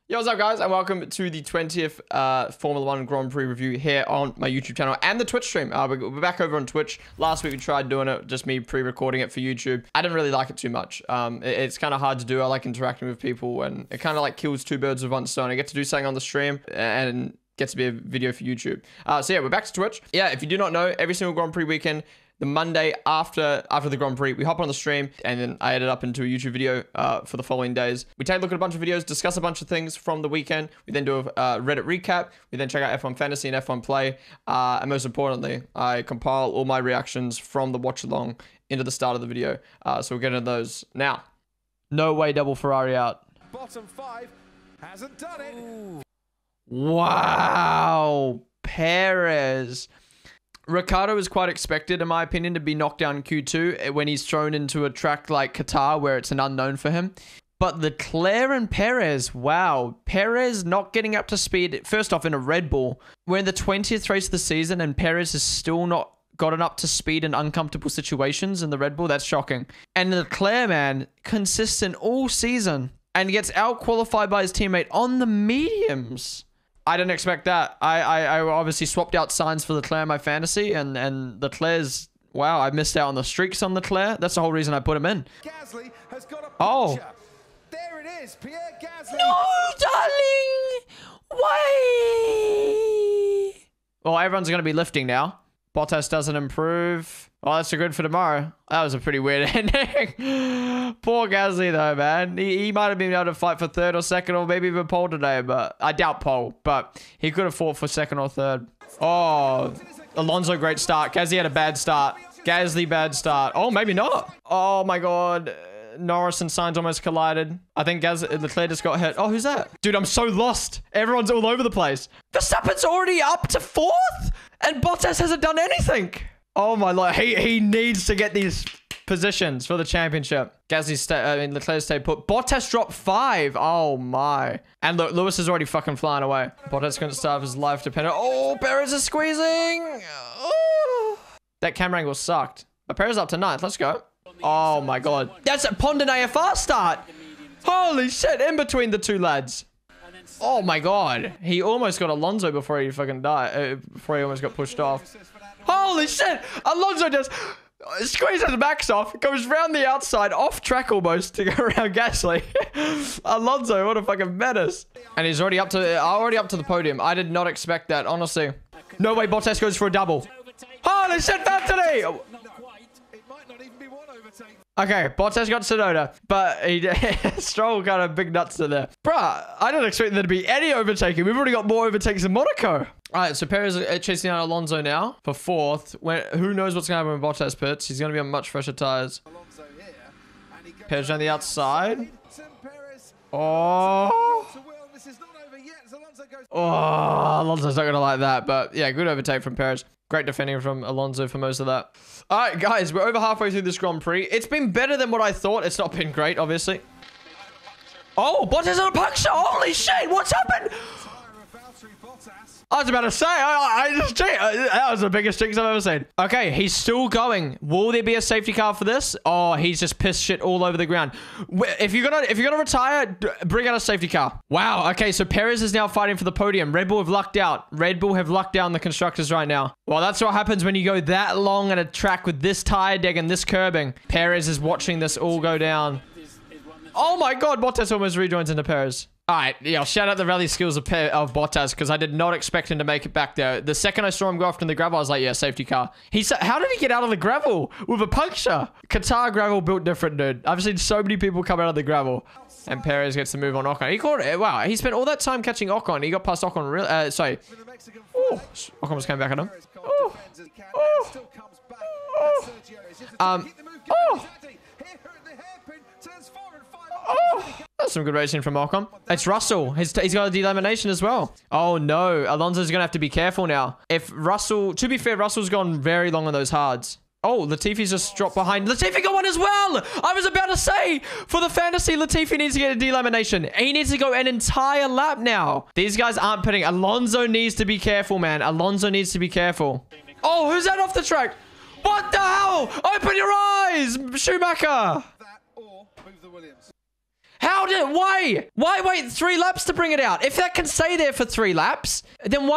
Yo, what's up, guys, and welcome to the 20th Formula 1 Grand Prix review here on my YouTube channel and the Twitch stream. We're back over on Twitch. Last week we tried doing it, just me pre-recording it for YouTube. I didn't really like it too much. It's kind of hard to do. I like interacting with people, and it kind of like kills two birds with one stone. I get to do something on the stream and gets to be a video for YouTube. So yeah, we're back to Twitch. Yeah, if you do not know, every single Grand Prix weekend, the Monday after the Grand Prix, we hop on the stream, and then I edit up into a YouTube video for the following days. We take a look at a bunch of videos, discuss a bunch of things from the weekend. We then do a Reddit recap. We then check out F1 Fantasy and F1 Play. And most importantly, I compile all my reactions from the watch-along into the start of the video. So we'll get into those now. No way double Ferrari out. Bottom five hasn't done it. Ooh. Wow. Perez. Ricciardo is quite expected, in my opinion, to be knocked down in Q2 when he's thrown into a track like Qatar where it's an unknown for him. But Leclerc and Perez, wow. Perez not getting up to speed, first off, in a Red Bull. We're in the 20th race of the season and Perez has still not gotten up to speed in uncomfortable situations in the Red Bull. That's shocking. And Leclerc, man, consistent all season and gets out-qualified by his teammate on the mediums. I didn't expect that. I obviously swapped out Sainz for Leclerc in my fantasy, and Leclerc's, wow, I missed out on the streaks on Leclerc. That's the whole reason I put him in. Gasly has got a oh. There it is, Pierre Gasly. No, darling. Why? Well, everyone's going to be lifting now. Bottas doesn't improve. Oh, that's a good for tomorrow. That was a pretty weird ending. Poor Gasly, though, man. He might have been able to fight for third or second or maybe even pole today, but I doubt pole. But he could have fought for second or third. Oh, Alonso, great start. Gasly had a bad start. Gasly, bad start. Oh, maybe not. Oh, my God. Norris and Sainz almost collided. I think Leclerc just got hit. Oh, who's that? Dude, I'm so lost. Everyone's all over the place. Verstappen's already up to 4th, and Bottas hasn't done anything. Oh my Lord, he needs to get these positions for the championship. Leclerc stayed put. Bottas dropped 5. Oh my. And look, Lewis is already fucking flying away. Bottas couldn't start his life dependent. Oh, Perez is squeezing. Oh. That camera angle sucked. But Perez up to 9th. Let's go. Oh my God. That's a PondeN AFR start. Holy shit, in between the two lads. Oh my God. He almost got Alonso before he fucking died. Before he almost got pushed off. Holy shit. Alonso just squeezes his backs off. Goes round the outside, off track almost to go around Gasly. Alonso, what a fucking menace. And he's already up to the podium. I did not expect that, honestly. No way Bottas goes for a double. Holy shit, Anthony. Okay, Bottas got Tsunoda, but Stroll got a big nuts to there. Bruh, I didn't expect there to be any overtaking. We've already got more overtakes in Monaco. All right, so Perez is chasing out Alonso now for 4th. Who knows what's going to happen when Bottas pits? He's going to be on much fresher tires. Perez on the outside. Oh. Oh, Alonso's not going to like that, but yeah, good overtake from Perez. Great defending from Alonso for most of that. All right, guys, we're over halfway through this Grand Prix. It's been better than what I thought. It's not been great, obviously. Oh, Bottas on a puncture. Holy shit, what's happened? I was about to say, I just checked. That was the biggest jinx I've ever seen. Okay, he's still going. Will there be a safety car for this? Oh, he's just pissed shit all over the ground. If you're gonna retire, bring out a safety car. Wow. Okay, so Perez is now fighting for the podium. Red Bull have lucked out. Red Bull have lucked down the constructors right now. Well, that's what happens when you go that long at a track with this tire deck and this curbing. Perez is watching this all go down. Oh my God, Bottas almost rejoins into Perez. All right, yeah, shout out the rally skills of Bottas because I did not expect him to make it back there. The second I saw him go off in the gravel, I was like, yeah, safety car. How did he get out of the gravel with a puncture? Qatar gravel built different, dude. I've seen so many people come out of the gravel. And Perez gets to move on Ocon. He caught it. Wow, he spent all that time catching Ocon. He got past Ocon. Sorry. Oh, Ocon was coming back at him. Oh. Oh. Oh. Oh, that's some good racing from Ocon. It's Russell. He's got a delamination as well. Oh no, Alonso's gonna have to be careful now. If Russell, to be fair, Russell's gone very long on those hards. Oh, Latifi's just dropped behind. Latifi got one as well. I was about to say, for the fantasy, Latifi needs to get a delamination. He needs to go an entire lap now. These guys aren't pitting. Alonso needs to be careful, man. Alonso needs to be careful. Oh, who's that off the track? What the hell? Open your eyes, Schumacher. Why wait 3 laps to bring it out? If that can stay there for 3 laps, then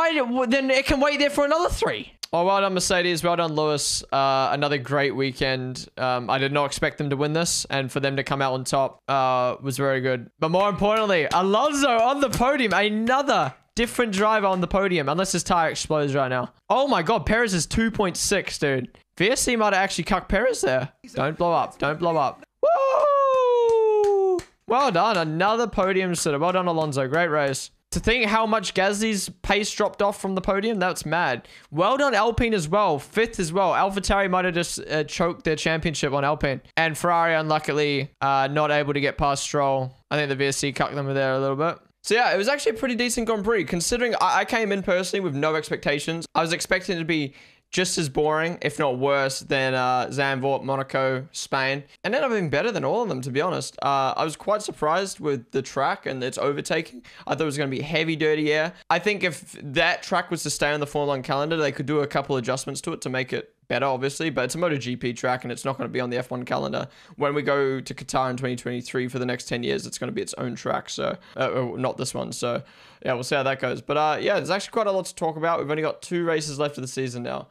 then it can wait there for another 3. Oh, well done, Mercedes. Well done, Lewis. Another great weekend. I did not expect them to win this, and for them to come out on top was very good. But more importantly, Alonso on the podium. Another different driver on the podium, unless his tire explodes right now. Oh my God, Perez is 2.6, dude. VSC might have actually cucked Perez there. Don't blow up. Don't blow up. Woo! Well done. Another podium sitter. Well done, Alonso. Great race. To think how much Gasly's pace dropped off from the podium, that's mad. Well done, Alpine as well. 5th as well. AlphaTauri might have just choked their championship on Alpine. And Ferrari, unluckily, not able to get past Stroll. I think the VSC cucked them there a little bit. So yeah, it was actually a pretty decent Grand Prix, considering I came in personally with no expectations. I was expecting it to be just as boring, if not worse, than Zandvoort, Monaco, Spain. And ended up being better than all of them, to be honest. I was quite surprised with the track and its overtaking. I thought it was going to be heavy, dirty air. I think if that track was to stay on the Formula 1 calendar, they could do a couple adjustments to it to make it better, obviously. But it's a MotoGP track, and it's not going to be on the F1 calendar. When we go to Qatar in 2023 for the next 10 years, it's going to be its own track. So, not this one. So, yeah, we'll see how that goes. But, yeah, there's actually quite a lot to talk about. We've only got 2 races left of the season now.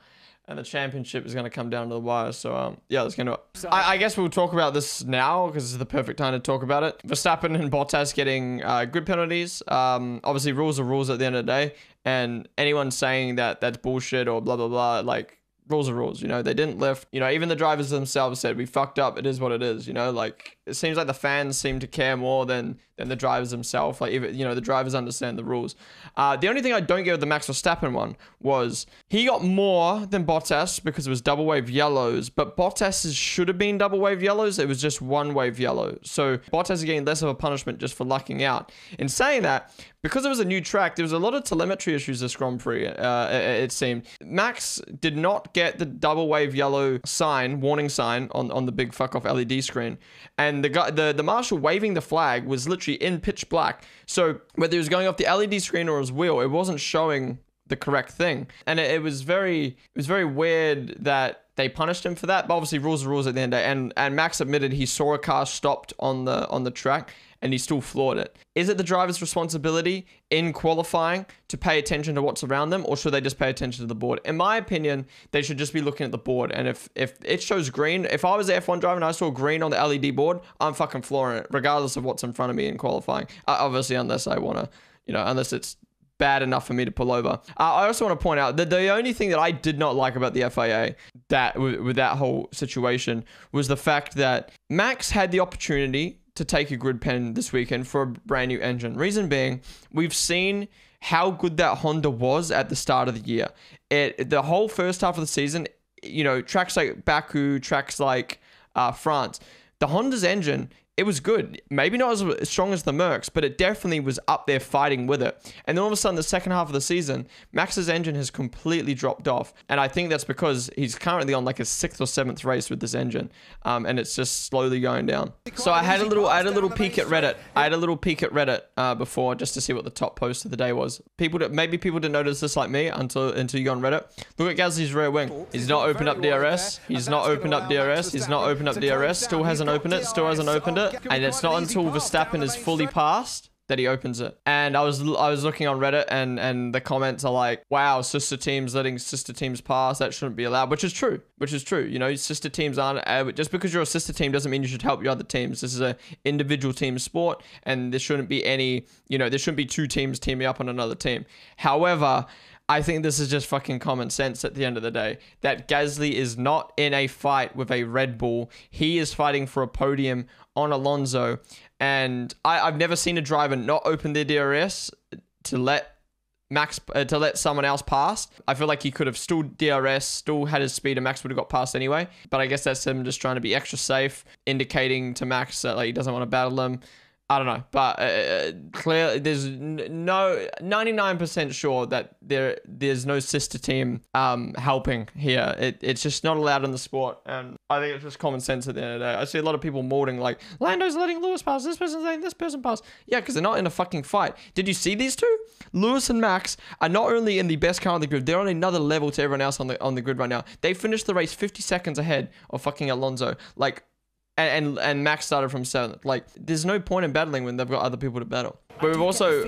And the championship is going to come down to the wire. So, yeah, let's get into it. I guess we'll talk about this now because it's the perfect time to talk about it. Verstappen and Bottas getting grid penalties. Obviously, rules are rules at the end of the day. And anyone saying that that's bullshit or blah, blah, blah, like, rules are rules, you know, they didn't lift, you know, even the drivers themselves said, we fucked up, it is what it is, you know, like, it seems like the fans seem to care more than the drivers themselves, like, even, you know, the drivers understand the rules. The only thing I don't get with the Max Verstappen one was, he got more than Bottas because it was double wave yellows, but Bottas's should have been double wave yellows, it was just 1 wave yellow, so Bottas is getting less of a punishment just for lucking out. In saying that, because it was a new track, there was a lot of telemetry issues this Grand Prix, it seemed. Max did not get the double wave yellow sign, warning sign, on the big fuck off LED screen. And the marshal waving the flag was literally in pitch black. So whether he was going off the LED screen or his wheel, it wasn't showing the correct thing. And it was very weird that they punished him for that. But obviously rules are rules at the end of the day. And Max admitted he saw a car stopped on the track and he still floored it. Is it the driver's responsibility in qualifying to pay attention to what's around them, or should they just pay attention to the board? In my opinion, they should just be looking at the board. And if it shows green, if I was the F1 driver and I saw green on the LED board, I'm fucking flooring it, regardless of what's in front of me in qualifying. Obviously, unless I want to, you know, unless it's bad enough for me to pull over. I also want to point out that the only thing that I did not like about the FIA with that whole situation was the fact that Max had the opportunity to take a grid pen this weekend for a brand new engine. Reason being, we've seen how good that Honda was at the start of the year. The whole first half of the season, you know, tracks like Baku, tracks like France, the Honda's engine, it was good. Maybe not as strong as the Mercs, but it definitely was up there fighting with it. And then all of a sudden, the second half of the season, Max's engine has completely dropped off. And I think that's because he's currently on like his 6th or 7th race with this engine. And it's just slowly going down. So I had a little peek at Reddit. Before, just to see what the top post of the day was. Maybe people didn't notice this like me until you go on Reddit. Look at Gasly's rear wing. He's not opened up DRS. He's not opened up DRS. He's not opened up DRS. Still hasn't opened it. And it's not until Verstappen is fully passed that he opens it. And I was looking on Reddit and the comments are like, wow, sister teams letting sister teams pass, that shouldn't be allowed, which is true. You know, sister teams aren't, just because you're a sister team doesn't mean you should help your other teams. This is a individual team sport, and there shouldn't be any, you know, there shouldn't be 2 teams teaming up on another team. However, I think this is just fucking common sense at the end of the day, that Gasly is not in a fight with a Red Bull. He is fighting for a podium on Alonso. And I've never seen a driver not open their DRS to let someone else pass. I feel like he could have still DRS, still had his speed, and Max would have got past anyway. But I guess that's him just trying to be extra safe, indicating to Max that like he doesn't want to battle him. I don't know, but clearly there's no 99% sure that there's no sister team helping here. It's just not allowed in the sport, and I think it's just common sense at the end of the day. I see a lot of people molding like, Lando's letting Lewis pass, this person's letting this person pass. Yeah, because they're not in a fucking fight. Did you see these two? Lewis and Max are not only in the best car on the grid, they're on another level to everyone else on the grid right now. They finished the race 50 seconds ahead of fucking Alonso. Like, and Max started from 7th. Like, there's no point in battling when they've got other people to battle. But we've also,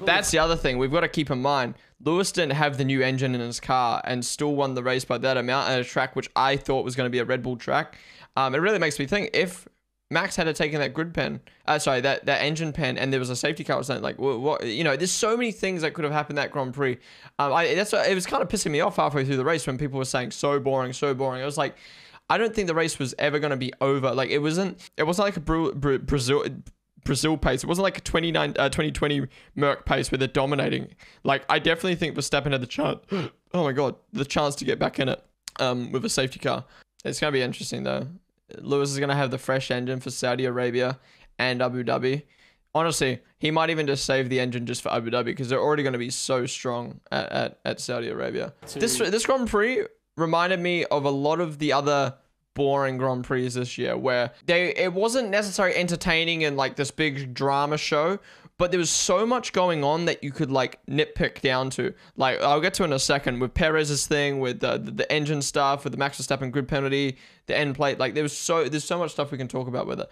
that's the other thing we've got to keep in mind. Lewis didn't have the new engine in his car and still won the race by that amount at a track which I thought was going to be a Red Bull track. It really makes me think, if Max had taken that grid pen, that engine pen, and there was a safety car or something, like, what, you know, there's so many things that could have happened that Grand Prix. It was kind of pissing me off halfway through the race when people were saying so boring, so boring. I was like, I don't think the race was ever going to be over. Like, it wasn't like a Brazil pace. It wasn't like a 2020 Merc pace where they're dominating. Like, I definitely think Verstappen had the chance. Oh my god, the chance to get back in it with a safety car. It's gonna be interesting though. Lewis is gonna have the fresh engine for Saudi Arabia and Abu Dhabi. Honestly, he might even just save the engine just for Abu Dhabi because they're already going to be so strong at Saudi Arabia. This Grand Prix reminded me of a lot of the other boring Grand Prix this year, where it wasn't necessarily entertaining and like this big drama show, but there was so much going on that you could like nitpick down to. Like, I'll get to in a second with Perez's thing, with the engine stuff, with the Max Verstappen grid penalty, the end plate. Like, there's so much stuff we can talk about with it.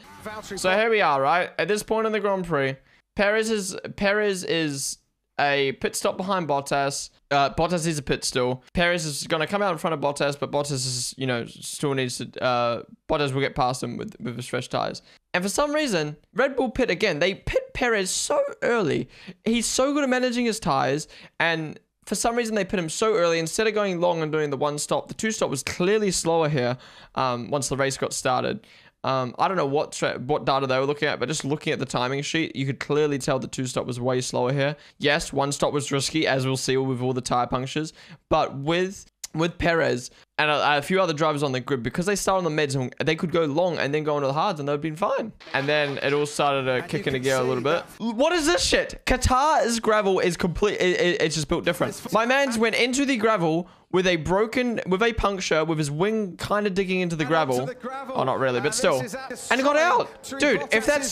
So here we are, right? At this point in the Grand Prix, Perez is a pit stop behind Bottas. Bottas is a pit still. Perez is going to come out in front of Bottas, but Bottas is, you know, still needs to... Bottas will get past him with his fresh tires. And for some reason, Red Bull pit again. They pit Perez so early. He's so good at managing his tires, and for some reason they pit him so early. Instead of going long and doing the one stop, the two stop was clearly slower here once the race got started. I don't know what data they were looking at, but just looking at the timing sheet, you could clearly tell the two stop was way slower here. Yes, one stop was risky, as we'll see with all the tire punctures, but with Perez and a few other drivers on the grid, because they started on the meds, they could go long and then go into the hards and they'd been fine. And then it all started to kick into gear a little bit. What is this shit? Qatar's gravel is complete. It's just built different. My man's went into the gravel with a puncture, with his wing kind of digging into the gravel. Oh, not really, but still. And it got out. Dude, if that's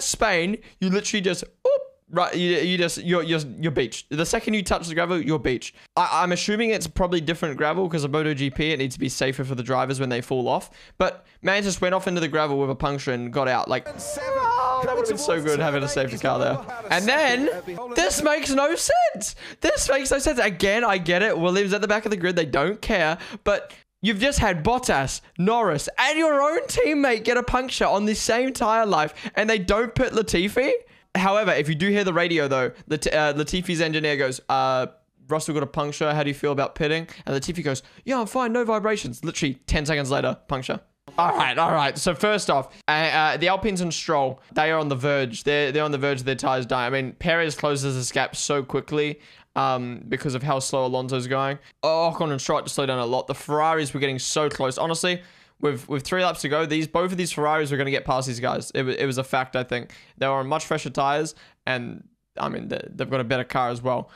Spain, you literally just, oop, right, you're beached. The second you touch the gravel, you're beached. I'm assuming it's probably different gravel because of MotoGP. It needs to be safer for the drivers when they fall off. But man just went off into the gravel with a puncture and got out. Like, oh, that would have been so good having a safety car there. And then, this makes no sense. This makes no sense. Again, I get it. Williams at the back of the grid. They don't care. But you've just had Bottas, Norris, and your own teammate get a puncture on the same tire life, and they don't pit Latifi? However, if you do hear the radio, though, Latifi's engineer goes, Russell got a puncture. How do you feel about pitting? And Latifi goes, yeah, I'm fine. No vibrations. Literally 10 seconds later, puncture. All right. So first off, the Alpines and Stroll, they are on the verge. They're on the verge of their tires dying. I mean, Perez closes this gap so quickly because of how slow Alonso's going. Ocon and Stroll had to slow down a lot. The Ferraris were getting so close. Honestly, with 3 laps to go, both of these Ferraris were going to get past these guys. It was a fact, I think. They were on much fresher tires, and I mean, they've got a better car as well.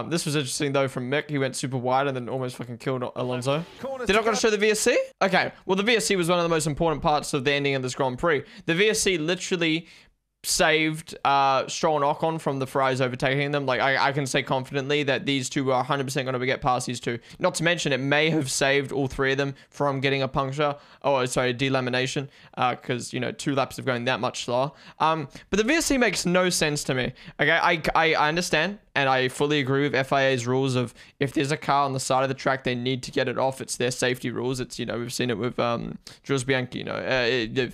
This was interesting, though, from Mick. He went super wide and then almost fucking killed Alonso. They're not going to show the VSC? Okay, well, the VSC was one of the most important parts of the ending of this Grand Prix. The VSC literally saved Stroll and Ocon from the Ferraris overtaking them. Like, I can say confidently that these two are 100% going to get past these two. Not to mention, it may have saved all 3 of them from getting a puncture. Oh, sorry, delamination. Because, you know, 2 laps of going that much slower. But the VSC makes no sense to me. Okay, I understand, and I fully agree with FIA's rules of if there's a car on the side of the track, they need to get it off. It's their safety rules. It's, you know, we've seen it with Jules Bianchi, you know,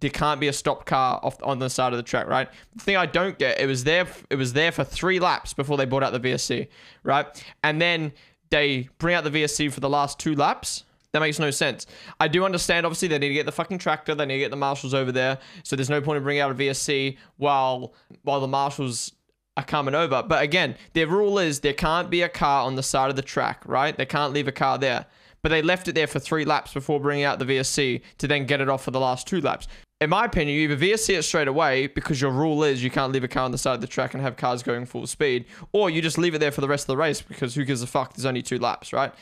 there can't be a stopped car on the side of the track, right? The thing I don't get, it was there for 3 laps before they brought out the VSC, right? And then they bring out the VSC for the last 2 laps. That makes no sense. I do understand, obviously, they need to get the fucking tractor, they need to get the marshals over there, so there's no point in bringing out a VSC while the marshals are coming over. But again, their rule is there can't be a car on the side of the track, right? They can't leave a car there. But they left it there for 3 laps before bringing out the VSC to then get it off for the last 2 laps. In my opinion, you either VSC it straight away because your rule is you can't leave a car on the side of the track and have cars going full speed, or you just leave it there for the rest of the race because who gives a fuck? There's only 2 laps, right?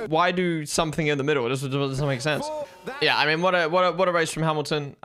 Why do something in the middle? It doesn't make sense. Yeah, I mean, what a race from Hamilton.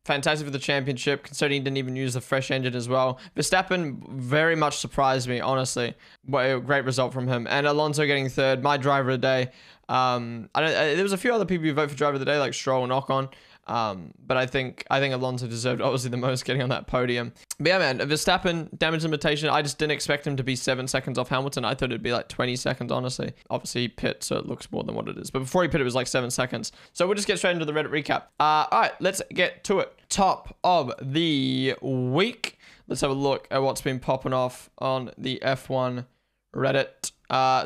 fantastic for the championship, considering he didn't even use the fresh engine as well. Verstappen very much surprised me, honestly. What a great result from him. And Alonso getting third, my driver of the day. There was a few other people who vote for driver of the day, like Stroll and Ocon. But I think Alonso deserved obviously the most getting on that podium. But yeah, man, Verstappen, damage limitation. I just didn't expect him to be 7 seconds off Hamilton. I thought it'd be like 20 seconds, honestly. Obviously, he pit, so it looks more than what it is. But before he pit, it was like 7 seconds. So we'll just get straight into the Reddit recap. All right, let's get to it. Top of the week. Let's have a look at what's been popping off on the F1 Reddit.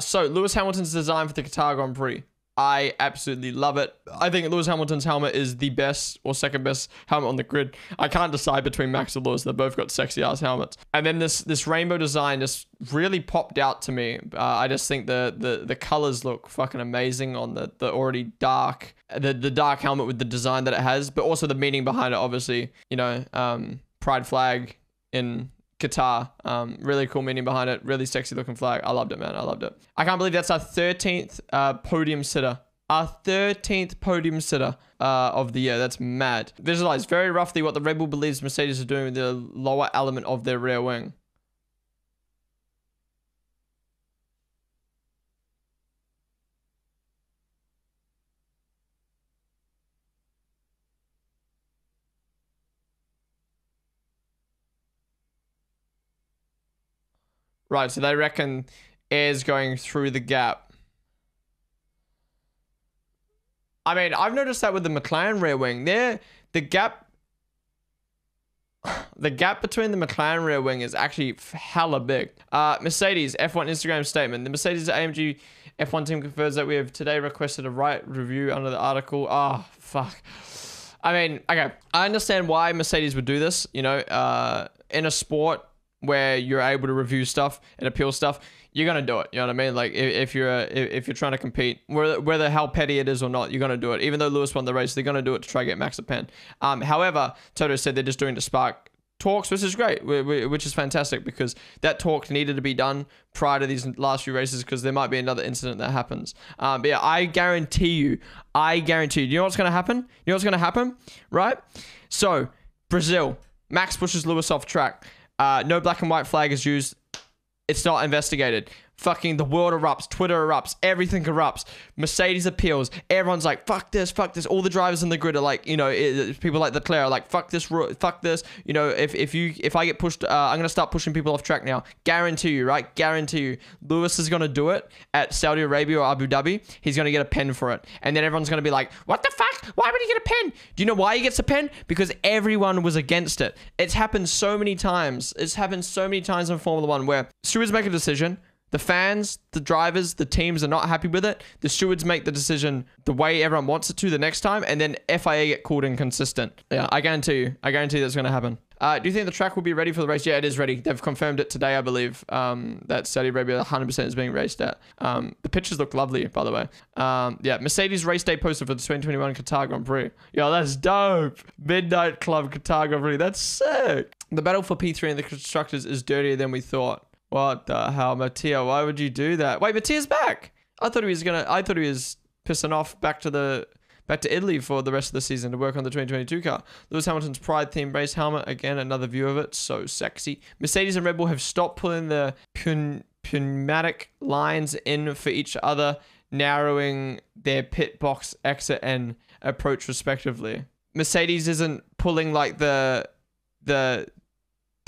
So Lewis Hamilton's design for the Qatar Grand Prix. I absolutely love it. I think Lewis Hamilton's helmet is the best or second best helmet on the grid. I can't decide between Max and Lewis. They've both got sexy ass helmets. And then this rainbow design just really popped out to me. I just think the colors look fucking amazing on the already dark, the dark helmet with the design that it has, but also the meaning behind it. Obviously, you know, pride flag in Qatar. Really cool meaning behind it. Really sexy looking flag. I loved it, man. I loved it. I can't believe that's our 13th podium sitter. Our 13th podium sitter of the year. That's mad. Visualize very roughly what the Red Bull believes Mercedes are doing with the lower element of their rear wing. Right, so they reckon air's going through the gap. I mean, I've noticed that with the McLaren rear wing. The gap between the McLaren rear wing is actually hella big. Mercedes F1 Instagram statement. The Mercedes AMG F1 team confirms that we have today requested a right review under the article. Oh, fuck. I mean, okay. I understand why Mercedes would do this, you know, in a sport where you're able to review stuff and appeal stuff, you're gonna do it. You know what I mean? Like if you're trying to compete, whether how petty it is or not, you're gonna do it. Even though Lewis won the race, they're gonna do it to try to get Max a pen. However, Toto said they're just doing to spark talks, which is great, which is fantastic because that talk needed to be done prior to these last few races because there might be another incident that happens. But yeah, I guarantee you. You know what's gonna happen? You know what's gonna happen, right? So Brazil, Max pushes Lewis off track. No black and white flag is used. It's not investigated. Fucking the world erupts. Twitter erupts. Everything erupts. Mercedes appeals. Everyone's like, fuck this, fuck this. All the drivers in the grid are like, you know, people like Leclerc are like, fuck this, fuck this. You know, if I get pushed, I'm going to start pushing people off track now. Guarantee you, right? Guarantee you. Lewis is going to do it at Saudi Arabia or Abu Dhabi. He's going to get a pen for it. And then everyone's going to be like, what the fuck? Why would he get a pen? Do you know why he gets a pen? Because everyone was against it. It's happened so many times. It's happened so many times in Formula One where stewards make a decision. The fans, the drivers, the teams are not happy with it. The stewards make the decision the way everyone wants it to the next time, and then FIA get called inconsistent. Yeah, I guarantee you that's going to happen. Do you think the track will be ready for the race? Yeah, it is ready. They've confirmed it today, I believe, that Saudi Arabia 100% is being raced at. The pictures look lovely, by the way. Yeah, Mercedes race day poster for the 2021 Qatar Grand Prix. Yo, that's dope. Midnight Club Qatar Grand Prix. That's sick. The battle for P3 and the constructors is dirtier than we thought. What the hell, Mattia? Why would you do that? Wait, Mattia's back. I thought he was pissing off back to Italy for the rest of the season to work on the 2022 car. Lewis Hamilton's Pride themed race helmet. Again, another view of it. So sexy. Mercedes and Red Bull have stopped pulling the pneumatic lines in for each other, narrowing their pit box exit and approach respectively. Mercedes isn't pulling like the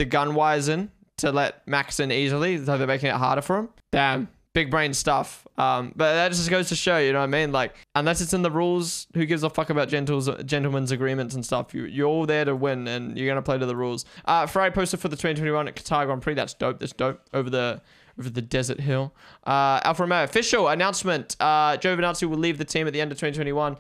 gun wires in to let Max in easily, so they're making it harder for him. Damn, big brain stuff. But that just goes to show, you know what I mean? Like, unless it's in the rules, who gives a fuck about gentlemen's agreements and stuff? You're all there to win, and you're gonna play to the rules. Ferrari poster for the 2021 at Qatar Grand Prix. That's dope. That's dope. Over the desert hill. Alfa Romeo official announcement. Giovinazzi will leave the team at the end of 2021.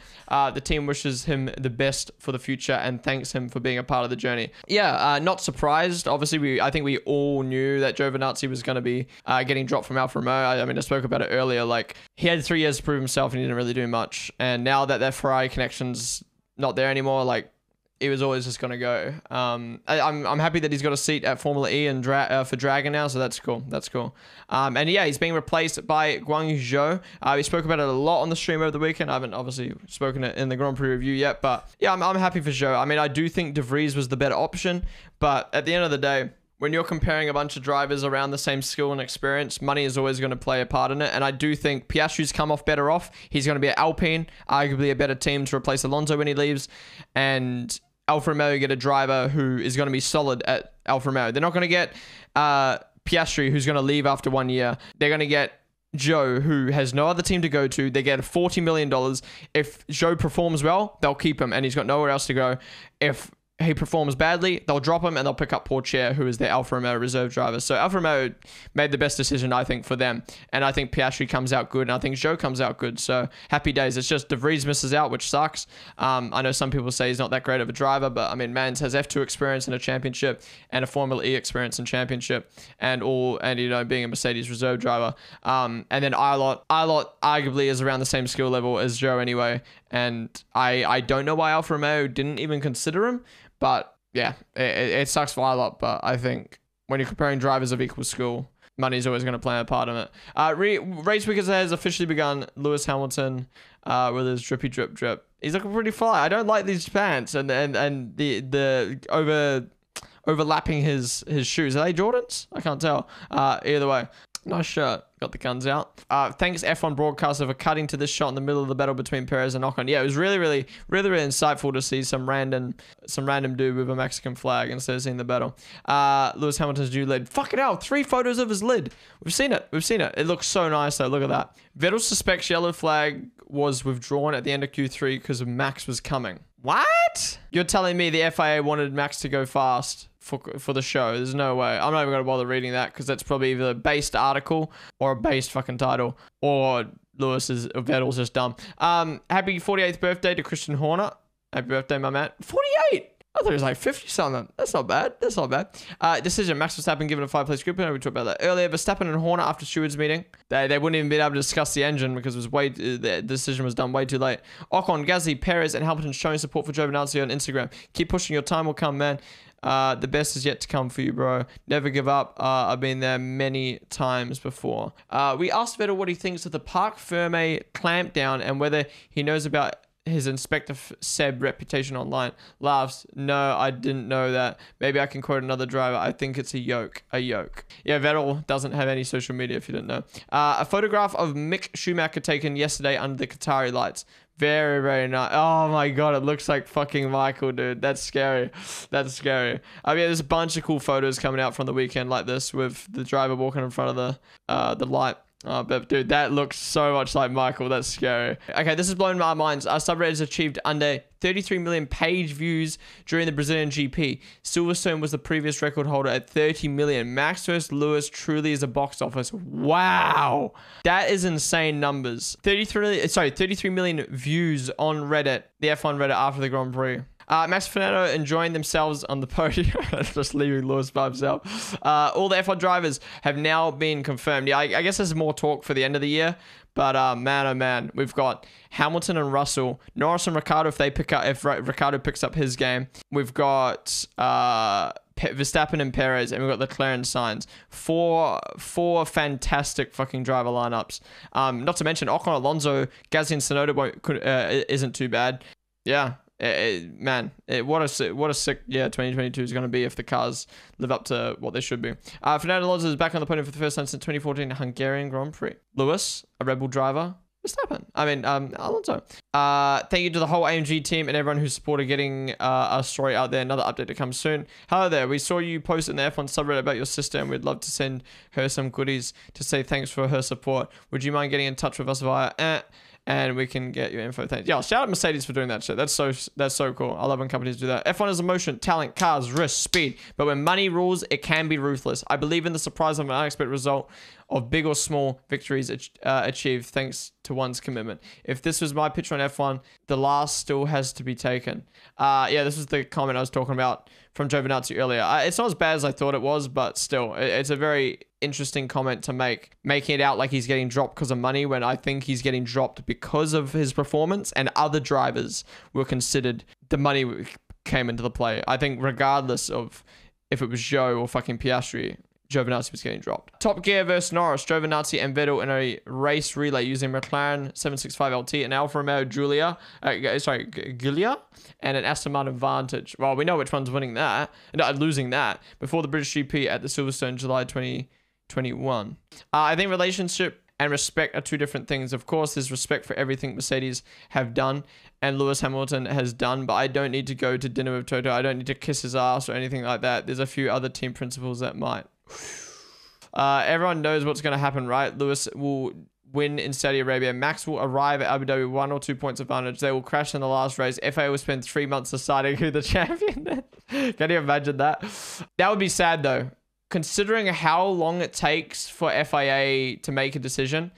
The team wishes him the best for the future and thanks him for being a part of the journey. Yeah, not surprised. Obviously, I think we all knew that Giovinazzi was going to be getting dropped from Alfa Romeo. I mean, I spoke about it earlier. Like, he had 3 years to prove himself and he didn't really do much. And now that Ferrari connection's not there anymore, like, he was always just going to go. I'm happy that he's got a seat at Formula E and for Dragon now, so that's cool. That's cool. And yeah, he's being replaced by Guang Yu Zhou. We spoke about it a lot on the stream over the weekend. I haven't obviously spoken it in the Grand Prix review yet, but yeah, I'm happy for Zhou. I mean, I do think De Vries was the better option, but at the end of the day, when you're comparing a bunch of drivers around the same skill and experience, money is always going to play a part in it. And I do think Piastri's come off better off. He's going to be at Alpine, arguably a better team to replace Alonso when he leaves. And Alfa Romeo get a driver who is going to be solid at Alfa Romeo. They're not going to get Piastri, who's going to leave after 1 year. They're going to get Zhou, who has no other team to go to. They get $40 million. If Zhou performs well, they'll keep him, and he's got nowhere else to go. If he performs badly, they'll drop him and they'll pick up Porcher, who is their Alfa Romeo reserve driver. So Alfa Romeo made the best decision, I think, for them. And I think Piastri comes out good, and I think Zhou comes out good. So happy days. It's just De Vries misses out, which sucks. I know some people say he's not that great of a driver, but I mean, Mans has F2 experience in a championship and a Formula E experience in championship, and you know, being a Mercedes reserve driver. And then Ilott arguably is around the same skill level as Zhou anyway. And I don't know why Alfa Romeo didn't even consider him. But yeah, it sucks for Ilott, but I think when you're comparing drivers of equal skill, money's always going to play a part in it. Race week has officially begun. Lewis Hamilton with his drippy drip drip. He's looking pretty fly. I don't like these pants and the overlapping his shoes. Are they Jordans? I can't tell. Either way. Nice shirt. Got the guns out. Thanks F1 broadcaster for cutting to this shot in the middle of the battle between Perez and Ocon. Yeah, it was really insightful to see some random dude with a Mexican flag instead of seeing the battle. Lewis Hamilton's new lid. Fucking hell, 3 photos of his lid. We've seen it. It looks so nice though. Look at that. Vettel suspects yellow flag was withdrawn at the end of Q3 because Max was coming. What? You're telling me the FIA wanted Max to go fast for the show? There's no way. I'm not even going to bother reading that because that's probably either a based article or a based fucking title, or Vettel's just dumb. Happy 48th birthday to Christian Horner. Happy birthday, my man. 48! I thought it was like 50 something. That's not bad. Decision. Max Verstappen given a 5-place group. We talked about that earlier. Verstappen and Horner after stewards meeting. They wouldn't even be able to discuss the engine because the decision was done way too late. Ocon, Gasly, Perez, and Hamilton showing support for Giovinazzi on Instagram. Keep pushing. Your time will come, man. The best is yet to come for you, bro. Never give up. I've been there many times before. We asked Vettel what he thinks of the Parc Ferme clampdown and whether he knows about his Inspector Seb reputation online. Laughs. No, I didn't know that. Maybe I can quote another driver. I think it's a yoke. Yeah, Vettel doesn't have any social media if you didn't know. A photograph of Mick Schumacher taken yesterday under the Qatari lights. Very nice. Oh my god, it looks like fucking Michael, dude. That's scary. I mean, there's a bunch of cool photos coming out from the weekend like this with the driver walking in front of the light. But dude, that looks so much like Michael. That's scary. Okay, this has blown my minds. Our subreddit has achieved under 33 million page views during the Brazilian GP. Silverstone was the previous record holder at 30 million. Max vs. Lewis truly is a box office. Wow. That is insane numbers. 33 million views on Reddit, the F1 Reddit after the Grand Prix. Max Fernando enjoying themselves on the podium. Just leaving Lewis by himself. All the F1 drivers have now been confirmed. Yeah, I guess there's more talk for the end of the year. But man, oh man, we've got Hamilton and Russell, Norris and Ricciardo if Ricciardo picks up his game. We've got Verstappen and Perez, and we've got Leclerc and Sainz. Four fantastic fucking driver lineups. Not to mention Ocon, Alonso, Gasly, and Tsunoda isn't too bad. Yeah. What a sick year 2022 is going to be if the cars live up to what they should be. Fernando Alonso is back on the podium for the first time since 2014 Hungarian Grand Prix. Lewis, a Red Bull driver. Alonso. Thank you to the whole AMG team and everyone who supported getting our story out there. Another update to come soon. Hello there. We saw you post in the F1 subreddit about your sister, and we'd love to send her some goodies to say thanks for her support. Would you mind getting in touch with us via and we can get your info. Thanks. Yeah, shout out Mercedes for doing that shit. That's so cool. I love when companies do that. F1 is emotion, talent, cars, risk, speed. But when money rules, it can be ruthless. I believe in the surprise of an unexpected result of big or small victories achieved thanks to one's commitment. If this was my picture on F1, the last still has to be taken. Yeah, this was the comment I was talking about from Giovinazzi earlier. It's not as bad as I thought it was, but still, it's a very interesting comment to make, making it out like he's getting dropped because of money when I think he's getting dropped because of his performance, and other drivers were considered the money came into the play. I think regardless of if it was Zhou or fucking Piastri, Giovinazzi was getting dropped. Top Gear versus Norris, Giovinazzi and Vettel in a race relay using McLaren 765 LT and Alfa Romeo Giulia, and an Aston Martin Vantage. Well, we know which one's winning that, losing that, before the British GP at the Silverstone July 2021. I think relationship and respect are two different things. Of course, there's respect for everything Mercedes have done and Lewis Hamilton has done, but I don't need to go to dinner with Toto. I don't need to kiss his ass or anything like that. There's a few other team principles that might. Everyone knows what's going to happen, right? Lewis will win in Saudi Arabia. Max will arrive at Abu Dhabi 1 or 2 points advantage. They will crash in the last race. FA will spend 3 months deciding who the champion is. Can you imagine that? That would be sad though. Considering how long it takes for FIA to make a decision,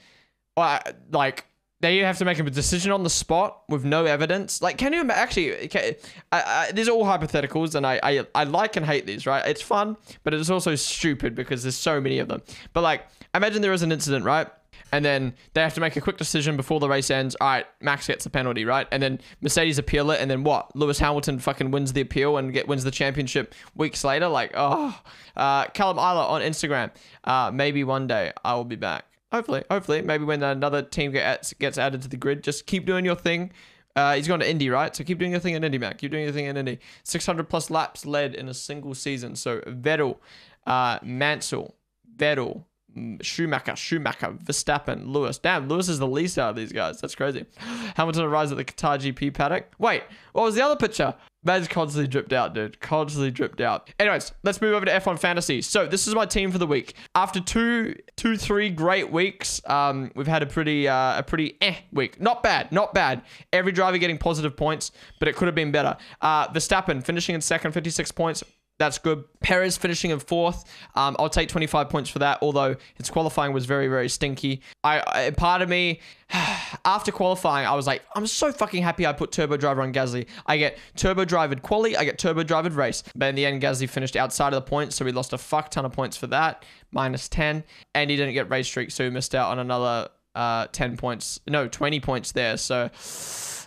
like they have to make a decision on the spot with no evidence. Like, can you actually? These are all hypotheticals, and I like and hate these. Right? It's fun, but it's also stupid because there's so many of them. But like, imagine there is an incident, right? And then they have to make a quick decision before the race ends. All right, Max gets the penalty, right? And then Mercedes appeal it, and then what? Lewis Hamilton fucking wins the appeal and wins the championship weeks later. Like, oh. Callum Isla on Instagram. Maybe one day I will be back. Hopefully. Maybe when another team gets added to the grid. Just keep doing your thing. He's gone to Indy, right? So keep doing your thing in Indy, Mac. Keep doing your thing in Indy. 600 plus laps led in a single season. So Vettel, Mansell, Vettel, Schumacher, Verstappen, Lewis. Damn, Lewis is the least out of these guys. That's crazy. Hamilton arrives at the Qatar GP paddock. Wait, what was the other picture? Man's constantly dripped out, dude. Constantly dripped out. Anyways, let's move over to F1 Fantasy. So this is my team for the week. After three great weeks, we've had a pretty week. Not bad. Every driver getting positive points, but it could have been better. Verstappen finishing in second, 56 points. That's good. Perez finishing in fourth. I'll take 25 points for that, although his qualifying was very, very stinky. Part of me, after qualifying, I was like, I'm so fucking happy I put Turbo Driver on Gasly. I get Turbo Drivered quali, I get Turbo Drivered race. But in the end, Gasly finished outside of the points, so we lost a fuck ton of points for that, -10. And he didn't get race streak, so he missed out on another 10 points. No, 20 points there. So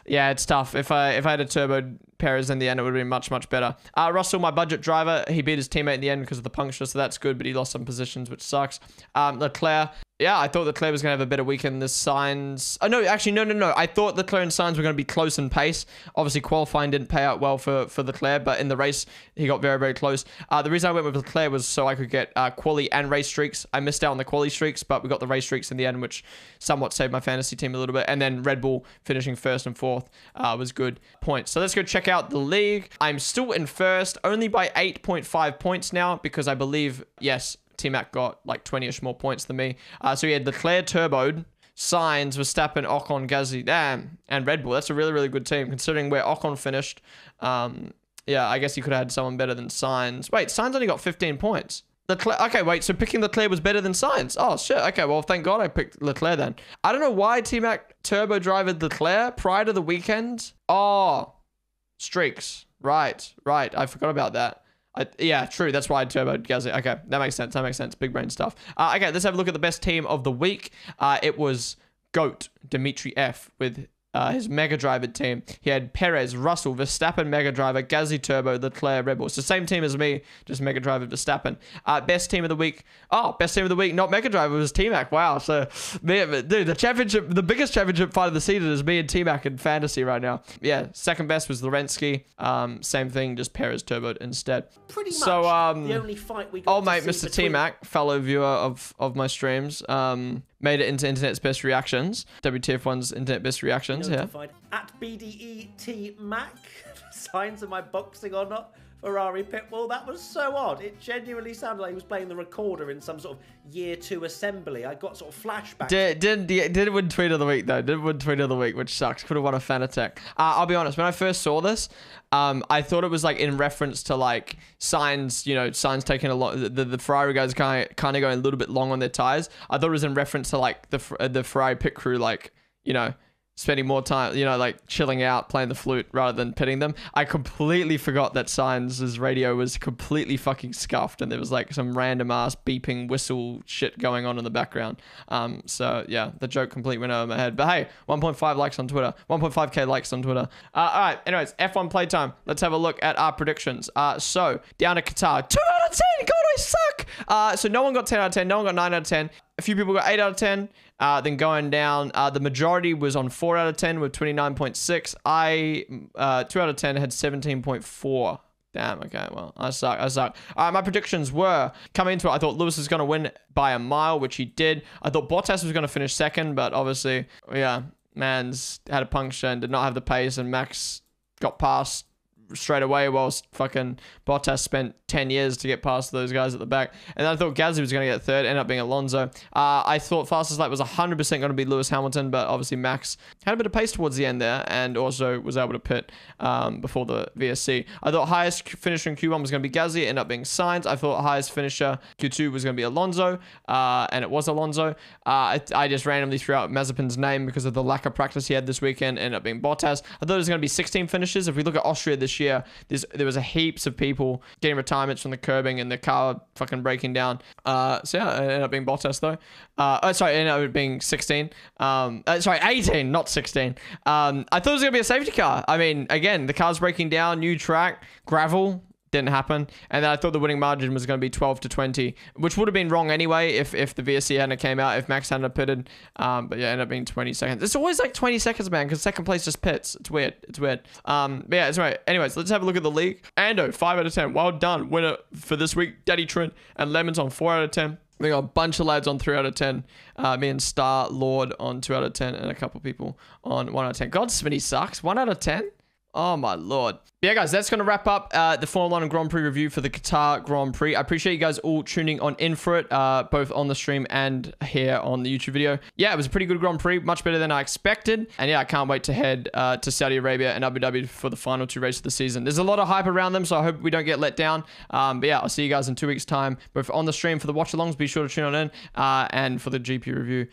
yeah, it's tough. If I had a Turbo Perez in the end, it would have been much, much better. Russell, my budget driver, he beat his teammate in the end because of the puncture, so that's good, but he lost some positions, which sucks. Leclerc, yeah, I thought Leclerc was going to have a better weekend. The Sainz... Oh, no, actually, no. I thought Leclerc and Sainz were going to be close in pace. Obviously, qualifying didn't pay out well for Leclerc, but in the race, he got very, very close. The reason I went with Leclerc was so I could get quali and race streaks. I missed out on the quali streaks, but we got the race streaks in the end, which somewhat saved my fantasy team a little bit. And then Red Bull finishing first and fourth was good points. So let's go check out the league. I'm still in first, only by 8.5 points now, because I believe, yes, Tmac got like 20-ish more points than me. So he had Leclerc turboed, Sainz, Verstappen, Ocon, Gasly, damn, and Red Bull. That's a really, really good team, considering where Ocon finished. Yeah, I guess he could have had someone better than Sainz. Wait, Sainz only got 15 points. Leclerc, okay, wait, so picking Leclerc was better than Sainz. Oh, shit. Okay, well, thank God I picked Leclerc then. I don't know why Tmac turbo drivered Leclerc prior to the weekend. Oh, streaks. Right. I forgot about that. Yeah, true. That's why I turboed Gasly. Okay, that makes sense. Big brain stuff. Okay, let's have a look at the best team of the week. It was GOAT, Dimitri F, with his Mega Driver team. He had Perez, Russell, Verstappen, Mega Driver, Gasly Turbo, Leclerc, Red Bull. It's the same team as me, just Mega Driver, Verstappen. Best team of the week. Oh, best team of the week, not Mega Driver, it was Tmac. Wow. So, dude, the biggest championship fight of the season is me and Tmac in fantasy right now. Yeah, second best was Lorensky. Same thing, just Perez turboed instead. Pretty much so, the only fight we got old mate, Mr. Tmac, fellow viewer of my streams, made it into Internet's Best Reactions. WTF1's Internet Best Reactions, yeah. At BDET Mac, signs of my boxing or not Ferrari pitbull. That was so odd. It genuinely sounded like he was playing the recorder in some sort of year 2 assembly. I got sort of flashbacks. Did win tweet of the week though. Did win tweet of the week, which sucks. Could have won a fan attack. I'll be honest. When I first saw this, I thought it was like in reference to like Sainz. You know, Sainz taking a lot. The Ferrari guys kind of going a little bit long on their tires. I thought it was in reference to like the Ferrari pit crew, like, you know, spending more time, like chilling out, playing the flute rather than pitting them. I completely forgot that Sainz's radio was completely fucking scuffed and there was like some random ass beeping whistle shit going on in the background. So yeah, the joke completely went over my head. But hey, 1.5 likes on Twitter, 1.5k likes on Twitter. All right, anyways, F1 playtime. Let's have a look at our predictions. So down to Qatar, 2 out of 10. God, I suck. So no one got 10 out of 10, no one got 9 out of 10. A few people got 8 out of 10. Then going down, the majority was on 4 out of 10 with 29.6. I 2 out of 10 had 17.4. Damn, okay, well, I suck. All right, my predictions were, coming into it, I thought Lewis was going to win by a mile, which he did. I thought Bottas was going to finish second, but obviously, yeah, Mans had a puncture and did not have the pace, and Max got past straight away, whilst fucking Bottas spent 10 years to get past those guys at the back. And I thought Gasly was going to get third, ended up being Alonso. I thought fastest lap was 100% going to be Lewis Hamilton, but obviously Max had a bit of pace towards the end there and also was able to pit before the VSC. I thought highest finisher in Q1 was going to be Gasly, ended up being Sainz. I thought highest finisher Q2 was going to be Alonso, and it was Alonso. I just randomly threw out Mazepin's name because of the lack of practice he had this weekend, ended up being Bottas. I thought it was going to be 16 finishes. If we look at Austria this year, there was a heaps of people getting retirements from the curbing and the car fucking breaking down. So yeah, it ended up being Bottas though. It ended up being 16. 18, not 16. I thought it was gonna be a safety car. I mean, again, the car's breaking down, new track, gravel. Didn't happen. And then I thought the winning margin was going to be 12 to 20, which would have been wrong anyway if the VSC hadn't came out, if Max hadn't pitted. But yeah, ended up being 20 seconds. It's always like 20 seconds, man, because second place just pits. It's weird. But yeah, it's right. Anyways, let's have a look at the league. Ando, 5 out of 10. Well done. Winner for this week, Daddy Trent, and Lemons on 4 out of 10. We got a bunch of lads on 3 out of 10. Me and Star Lord on 2 out of 10, and a couple people on 1 out of 10. God, Smitty sucks. 1 out of 10? Oh my lord. Yeah, guys, that's going to wrap up the Formula 1 Grand Prix review for the Qatar Grand Prix. I appreciate you guys all tuning in for it, both on the stream and here on the YouTube video. Yeah, it was a pretty good Grand Prix, much better than I expected. And yeah, I can't wait to head to Saudi Arabia and Abu Dhabi for the final 2 races of the season. There's a lot of hype around them, so I hope we don't get let down. But yeah, I'll see you guys in 2 weeks' time, both on the stream for the watch-alongs. Be sure to tune in, and for the GP review.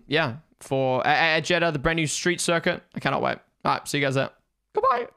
Yeah, for at Jeddah, the brand new street circuit. I cannot wait. All right, see you guys there. Goodbye.